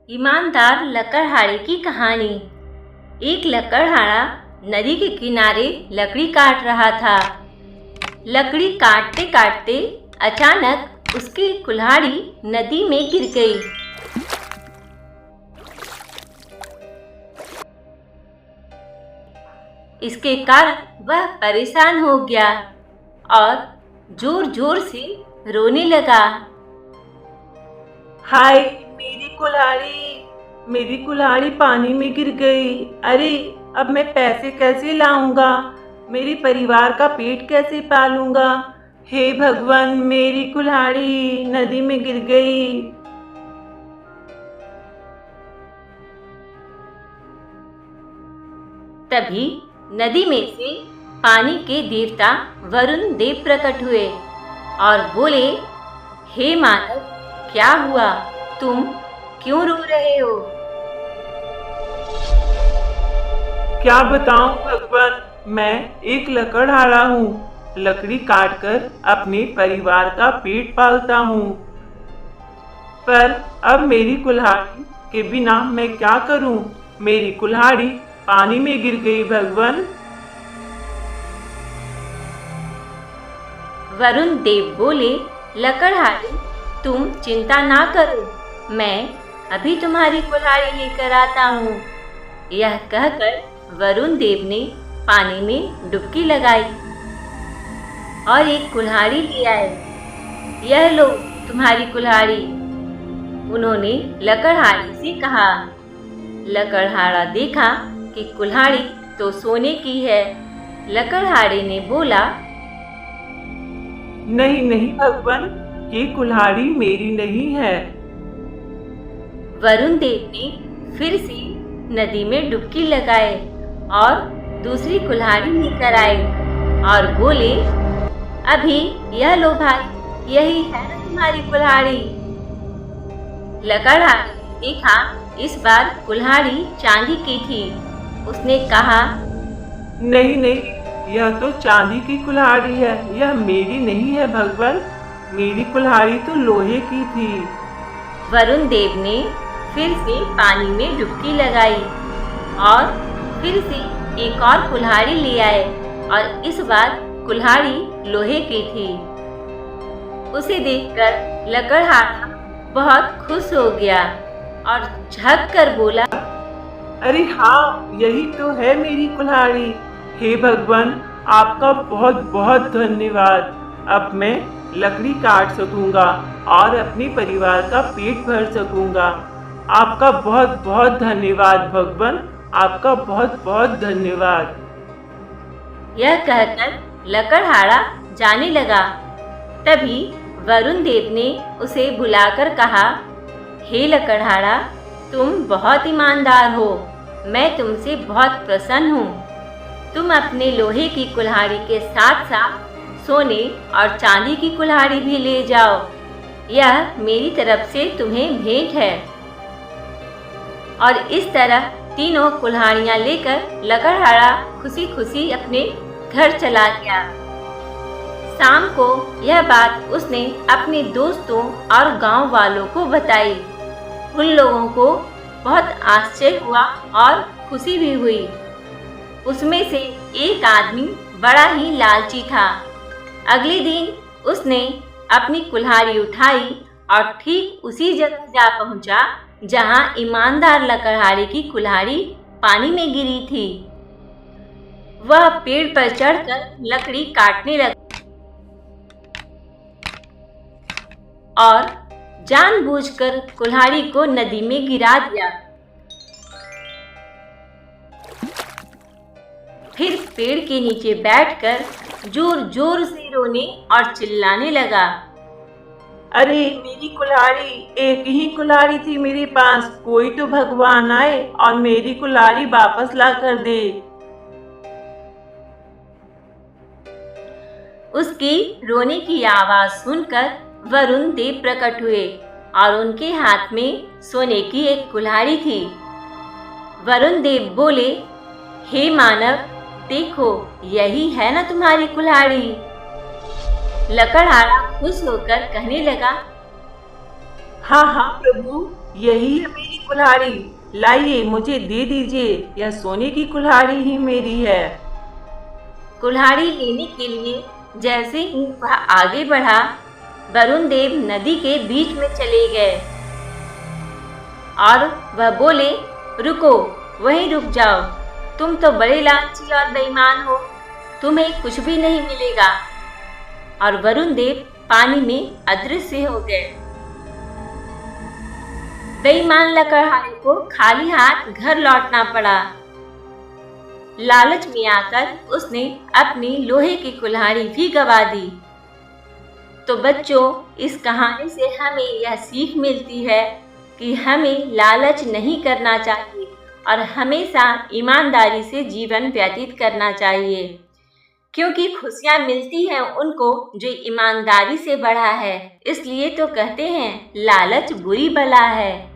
ईमानदार लकड़हारे की कहानी। एक लकड़हारा नदी के किनारे लकड़ी काट रहा था। लकड़ी काटते काटते अचानक उसकी कुल्हाड़ी नदी में गिर गई। इसके कारण वह परेशान हो गया और जोर जोर से रोने लगा। हाय मेरी कुल्हाड़ी पानी में गिर गई। अरे अब मैं पैसे कैसे लाऊंगा? मेरे परिवार का पेट कैसे पालूंगा? हे भगवान, मेरी कुल्हाड़ी नदी में गिर गई। तभी नदी में से पानी के देवता वरुण देव प्रकट हुए और बोले, हे मानव, क्या हुआ? तुम क्यों रो रहे हो? क्या बताऊं भगवान, मैं एक लकड़हारा हूँ। लकड़ी काटकर अपने परिवार का पेट पालता हूँ, पर अब मेरी कुल्हाड़ी के बिना मैं क्या करूँ? मेरी कुल्हाड़ी पानी में गिर गई भगवान। वरुण देव बोले, लकड़हारे, तुम चिंता ना करो, मैं अभी तुम्हारी कुल्हाड़ी लेकर आता हूँ। यह कहकर वरुण देव ने पानी में डुबकी लगाई और एक कुल्हाड़ी ले आए। यह लो तुम्हारी कुल्हाड़ी, उन्होंने लकड़हारे से कहा। लकड़हारा देखा कि कुल्हाड़ी तो सोने की है। लकड़हारे ने बोला, नहीं नहीं भगवान, ये कुल्हाड़ी मेरी नहीं है। वरुण देव ने फिर से नदी में डुबकी लगाए और दूसरी कुल्हाड़ी लेकर आए और बोले, अभी यह लो भाई, यही है ना तुम्हारी कुल्हाड़ी। लकड़हारे ने देखा इस बार कुल्हाड़ी चांदी की थी। उसने कहा, नहीं नहीं, यह तो चांदी की कुल्हाड़ी है, यह मेरी नहीं है भगवान। मेरी कुल्हाड़ी तो लोहे की थी। वरुण देव ने फिर से पानी में डुबकी लगाई और फिर से एक और कुल्हाड़ी ले आए और इस बार कुल्हाड़ी लोहे की थी। उसे देखकर लकड़हारा बहुत खुश हो गया और झक कर बोला, अरे हाँ, यही तो है मेरी कुल्हाड़ी। हे भगवान, आपका बहुत बहुत धन्यवाद। अब मैं लकड़ी काट सकूंगा और अपने परिवार का पेट भर सकूंगा। आपका बहुत बहुत धन्यवाद भगवान, आपका बहुत बहुत धन्यवाद। यह कहकर लकड़हारा जाने लगा। तभी वरुण देव ने उसे बुलाकर कहा, हे लकड़हारा, तुम बहुत ईमानदार हो। मैं तुमसे बहुत प्रसन्न हूँ। तुम अपने लोहे की कुल्हाड़ी के साथ साथ सोने और चांदी की कुल्हाड़ी भी ले जाओ। यह मेरी तरफ से तुम्हें भेंट है। और इस तरह तीनों कुल्हाड़ियाँ लेकर लकड़हारा खुशी खुशी अपने घर चला गया। शाम को यह बात उसने अपने दोस्तों और गांव वालों को बताई। उन लोगों को बहुत आश्चर्य हुआ और खुशी भी हुई। उसमें से एक आदमी बड़ा ही लालची था। अगले दिन उसने अपनी कुल्हाड़ी उठाई और ठीक उसी जगह जा पहुंचा जहां ईमानदार लकड़हारे की कुल्हाड़ी पानी में गिरी थी। वह पेड़ पर चढ़कर लकड़ी काटने लगा और जानबूझकर कुल्हाड़ी को नदी में गिरा दिया। फिर पेड़ के नीचे बैठकर जोर जोर से रोने और चिल्लाने लगा, अरे मेरी कुल्हाड़ी, एक ही कुल्हाड़ी थी मेरे पास। कोई तो भगवान आए और मेरी कुल्हाड़ी वापस ला कर दे। उसकी रोने की आवाज सुनकर वरुण देव प्रकट हुए और उनके हाथ में सोने की एक कुल्हाड़ी थी। वरुण देव बोले, हे मानव, देखो, यही है ना तुम्हारी कुल्हाड़ी। लकड़हारा खुश होकर कहने लगा, हाँ हाँ प्रभु, यही है मेरी कुल्हाड़ी, लाइए मुझे दे दीजिए, यह सोने की कुल्हाड़ी ही मेरी है। कुल्हाड़ी लेने के लिए जैसे ही वह आगे बढ़ा, वरुण देव नदी के बीच में चले गए और वह बोले, रुको, वहीं रुक जाओ, तुम तो बड़े लालची और बेईमान हो, तुम्हें कुछ भी नहीं मिलेगा। और वरुण देव पानी में अदृश्य हो गए। बेईमान लकड़हारे को खाली हाथ घर लौटना पड़ा। लालच में आकर उसने अपनी लोहे की कुल्हाड़ी भी गंवा दी। तो बच्चों, इस कहानी से हमें यह सीख मिलती है कि हमें लालच नहीं करना चाहिए और हमेशा ईमानदारी से जीवन व्यतीत करना चाहिए, क्योंकि खुशियाँ मिलती हैं उनको जो ईमानदारी से बढ़ा है। इसलिए तो कहते हैं लालच बुरी बला है।